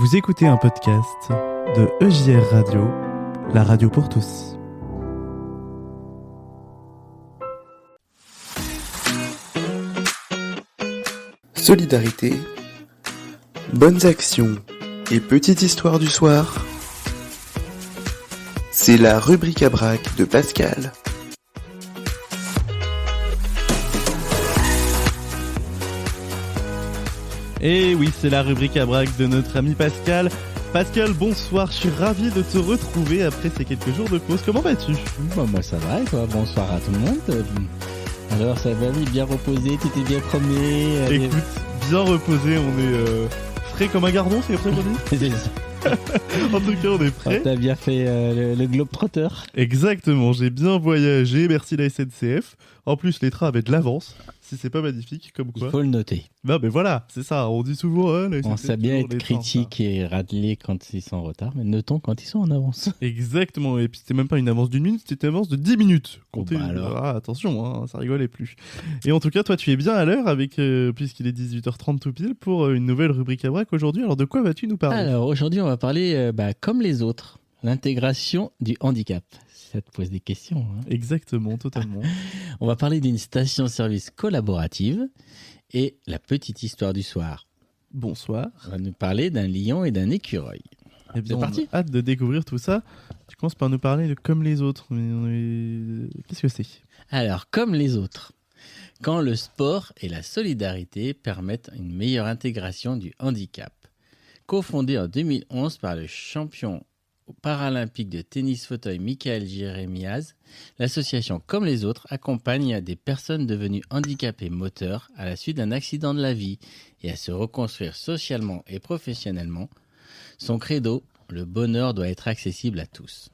Vous écoutez un podcast de EJR Radio, la radio pour tous. Solidarité, bonnes actions et petite histoire du soir. C'est la rubrique à brac de Pascal. Et oui, c'est la rubrique à brac de notre ami Pascal. Pascal, bonsoir, je suis ravi de te retrouver après ces quelques jours de pause. Comment vas-tu ? Moi ça va et toi ? Bonsoir à tout le monde. Alors ça va, oui, bien reposé, tu t'es bien promené. Écoute, bien reposé, on est frais comme un gardon, c'est après qu'on dit ? C'est ça. En tout cas, on est prêts. T'as bien fait le Globetrotter. Exactement, j'ai bien voyagé, merci la SNCF. En plus, les trains avaient de l'avance, si c'est pas magnifique, comme quoi. Il faut le noter. Non mais voilà, c'est ça, on dit souvent... la SNCF, On sait bien être critique et râler quand ils sont en retard, mais notons quand ils sont en avance. Exactement, et puis c'était même pas une avance d'une minute, c'était une avance de 10 minutes. Comptez, alors. Ah, attention, hein, ça rigolait plus. Et en tout cas, toi tu es bien à l'heure, avec puisqu'il est 18h30 tout pile, pour une nouvelle rubrique à brac aujourd'hui. Alors de quoi vas-tu nous parler ? Alors aujourd'hui on va parler, comme les autres, l'intégration du handicap. Ça te pose des questions. Hein. Exactement, totalement. On va parler d'une station-service collaborative et la petite histoire du soir. Bonsoir. On va nous parler d'un lion et d'un écureuil. Eh bien, C'est parti. on a hâte de découvrir tout ça. Tu commences par nous parler de comme les autres. Mais qu'est-ce que c'est ? Alors, comme les autres, quand le sport et la solidarité permettent une meilleure intégration du handicap. Cofondé en 2011 par le champion paralympique de tennis fauteuil Michael Jérémiaz, l'association Comme les autres accompagne des personnes devenues handicapées moteurs à la suite d'un accident de la vie et à se reconstruire socialement et professionnellement. Son credo, le bonheur doit être accessible à tous.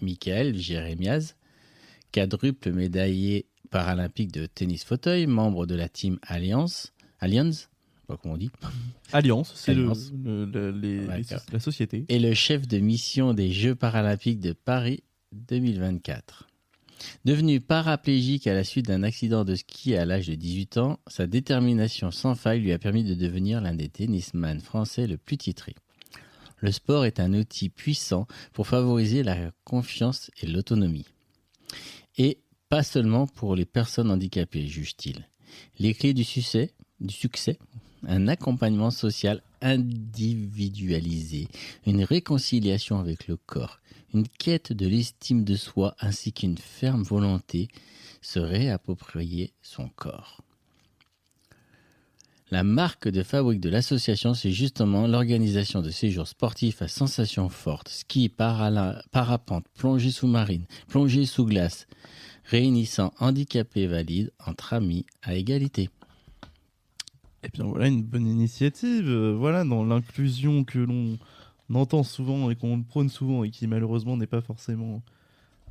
Michael Jérémiaz, quadruple médaillé paralympique de tennis fauteuil, membre de la team Alliance, pas comment on dit. Alliance, c'est Alliance. la société. Et le chef de mission des Jeux paralympiques de Paris 2024. Devenu paraplégique à la suite d'un accident de ski à l'âge de 18 ans, sa détermination sans faille lui a permis de devenir l'un des tennisman français le plus titré. Le sport est un outil puissant pour favoriser la confiance et l'autonomie. Et pas seulement pour les personnes handicapées, juge-t-il. Les clés du succès, un accompagnement social individualisé, une réconciliation avec le corps, une quête de l'estime de soi ainsi qu'une ferme volonté se réapproprier son corps. La marque de fabrique de l'association, c'est justement l'organisation de séjours sportifs à sensations fortes, ski, parapente, plongée sous-marine, plongée sous glace, réunissant handicapés et valides entre amis à égalité. Et bien voilà une bonne initiative, voilà, dans l'inclusion que l'on entend souvent et qu'on prône souvent et qui malheureusement n'est pas forcément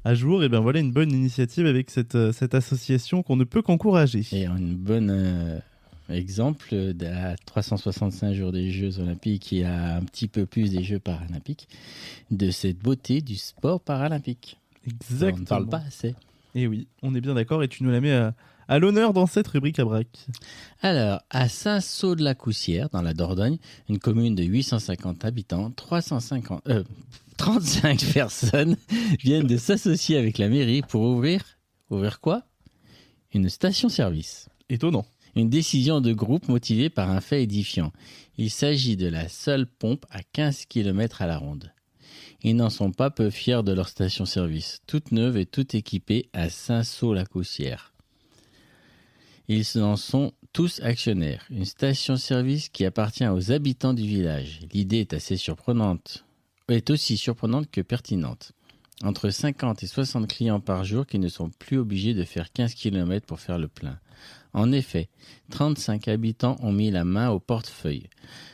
à jour. Et bien voilà une bonne initiative avec cette association qu'on ne peut qu'encourager. Et un bon exemple à 365 jours des Jeux Olympiques et à un petit peu plus des Jeux Paralympiques, de cette beauté du sport paralympique. Exactement. On ne parle pas assez. Et oui, on est bien d'accord et tu nous la mets à l'honneur dans cette rubrique à brac. Alors, à Saint-Saulx-de-la-Coussière, dans la Dordogne, une commune de 850 habitants, 35 personnes viennent de s'associer avec la mairie pour ouvrir quoi ? Une station-service. Étonnant. Une décision de groupe motivée par un fait édifiant. Il s'agit de la seule pompe à 15 km à la ronde. Ils n'en sont pas peu fiers de leur station-service, toute neuve et toute équipée à Saint-Saulx-la-Coussière. Ils en sont tous actionnaires. Une station-service qui appartient aux habitants du village. L'idée est aussi surprenante que pertinente. Entre 50 et 60 clients par jour qui ne sont plus obligés de faire 15 km pour faire le plein. En effet, 35 habitants ont mis la main au portefeuille.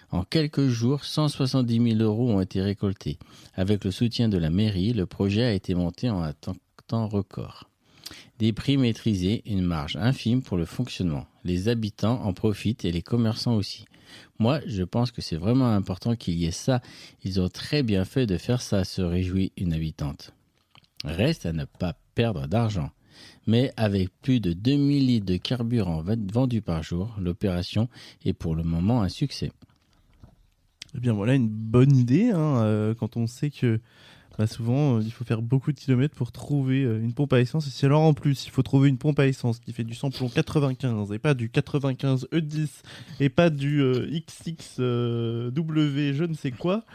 En quelques jours, 170 000 € ont été récoltés. Avec le soutien de la mairie, le projet a été monté en un temps record. Des prix maîtrisés, une marge infime pour le fonctionnement. Les habitants en profitent et les commerçants aussi. Moi, je pense que c'est vraiment important qu'il y ait ça. Ils ont très bien fait de faire ça, se réjouit une habitante. Reste à ne pas perdre d'argent. Mais avec plus de 2000 litres de carburant vendus par jour, l'opération est pour le moment un succès. Eh bien voilà une bonne idée, hein, quand on sait que souvent il faut faire beaucoup de kilomètres pour trouver une pompe à essence. Et si alors en plus il faut trouver une pompe à essence qui fait du samplon 95 et pas du 95 E10 et pas du XXW je ne sais quoi,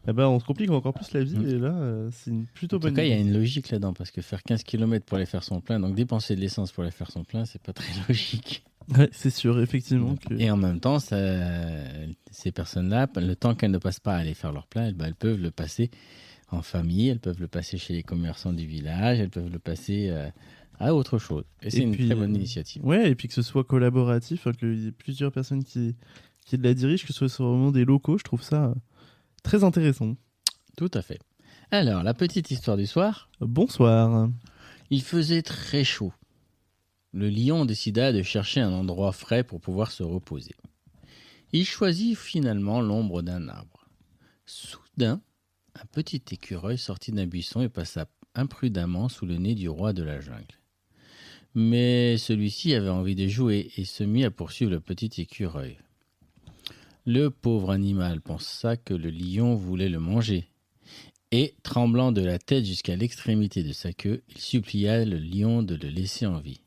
eh ben, on se complique encore plus la vie. Et là c'est une plutôt En tout bonne cas, il y a idée. une logique là-dedans, parce que faire 15 km pour aller faire son plein, donc dépenser de l'essence pour aller faire son plein, c'est pas très logique. Ouais, c'est sûr, effectivement. Et en même temps, ces personnes-là, le temps qu'elles ne passent pas à aller faire leur plein, elles peuvent le passer en famille, elles peuvent le passer chez les commerçants du village, elles peuvent le passer à autre chose. Et c'est une très bonne initiative. Ouais, et puis que ce soit collaboratif, qu'il y ait plusieurs personnes qui la dirigent, que ce soit vraiment des locaux, je trouve ça très intéressant. Tout à fait. Alors, la petite histoire du soir. Bonsoir. Il faisait très chaud. Le lion décida de chercher un endroit frais pour pouvoir se reposer. Il choisit finalement l'ombre d'un arbre. Soudain, un petit écureuil sortit d'un buisson et passa imprudemment sous le nez du roi de la jungle. Mais celui-ci avait envie de jouer et se mit à poursuivre le petit écureuil. Le pauvre animal pensa que le lion voulait le manger. Et, tremblant de la tête jusqu'à l'extrémité de sa queue, il supplia le lion de le laisser en vie.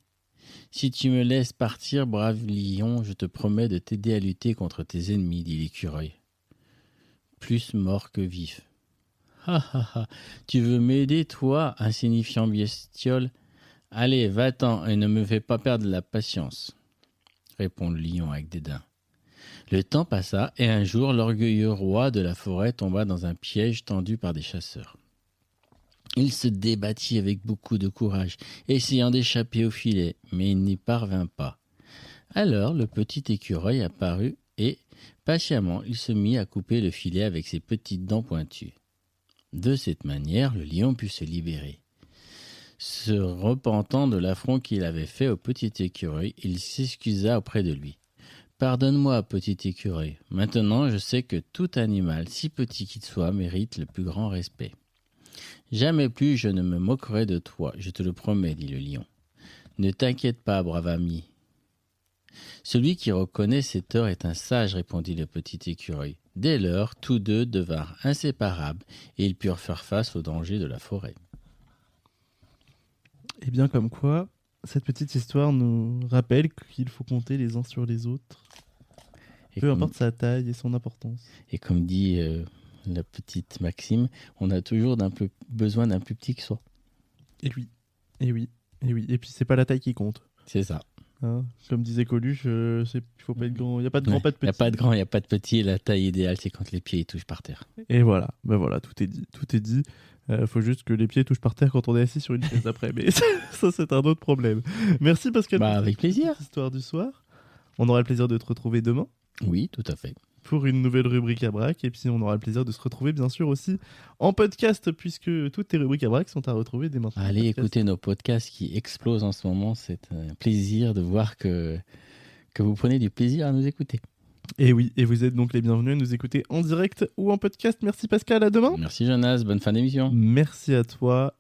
« Si tu me laisses partir, brave lion, je te promets de t'aider à lutter contre tes ennemis, dit l'écureuil. Plus mort que vif. Ha ha ha, tu veux m'aider, toi, insignifiant bestiole? Allez, va-t'en et ne me fais pas perdre la patience, répond le lion avec dédain. Le temps passa et un jour, l'orgueilleux roi de la forêt tomba dans un piège tendu par des chasseurs. Il se débattit avec beaucoup de courage, essayant d'échapper au filet, mais il n'y parvint pas. Alors le petit écureuil apparut et, patiemment, il se mit à couper le filet avec ses petites dents pointues. De cette manière, le lion put se libérer. Se repentant de l'affront qu'il avait fait au petit écureuil, il s'excusa auprès de lui. « Pardonne-moi, petit écureuil. Maintenant, je sais que tout animal, si petit qu'il soit, mérite le plus grand respect. Jamais plus je ne me moquerai de toi, je te le promets, dit le lion. Ne t'inquiète pas, brave ami. Celui qui reconnaît ses torts est un sage, répondit le petit écureuil. Dès lors, tous deux devinrent inséparables et ils purent faire face aux dangers de la forêt. » Et bien comme quoi, cette petite histoire nous rappelle qu'il faut compter les uns sur les autres, peu importe sa taille et son importance. Et comme dit la petite Maxime, on a toujours besoin d'un plus petit que soi. Et oui, et oui, et oui. Et puis c'est pas la taille qui compte. C'est ça. Hein, comme disait Coluche, il faut pas être grand. Il n'y a pas de grand, pas de petit. Il n'y a pas de grand, il n'y a pas de petit. La taille idéale, c'est quand les pieds touchent par terre. Et voilà, ben voilà, tout est dit. Tout est dit. Faut juste que les pieds touchent par terre quand on est assis sur une chaise après. Mais ça, c'est un autre problème. Merci Pascal. Avec plaisir. Histoire du soir. On aura le plaisir de te retrouver demain. Oui, tout à fait. Pour une nouvelle rubrique à braque. Et puis on aura le plaisir de se retrouver bien sûr aussi en podcast, puisque toutes tes rubriques à braque sont à retrouver dès maintenant. Allez écouter nos podcasts qui explosent en ce moment. C'est un plaisir de voir que vous prenez du plaisir à nous écouter. Et oui, et vous êtes donc les bienvenus à nous écouter en direct ou en podcast. Merci Pascal, à demain. Merci Jonas, bonne fin d'émission. Merci à toi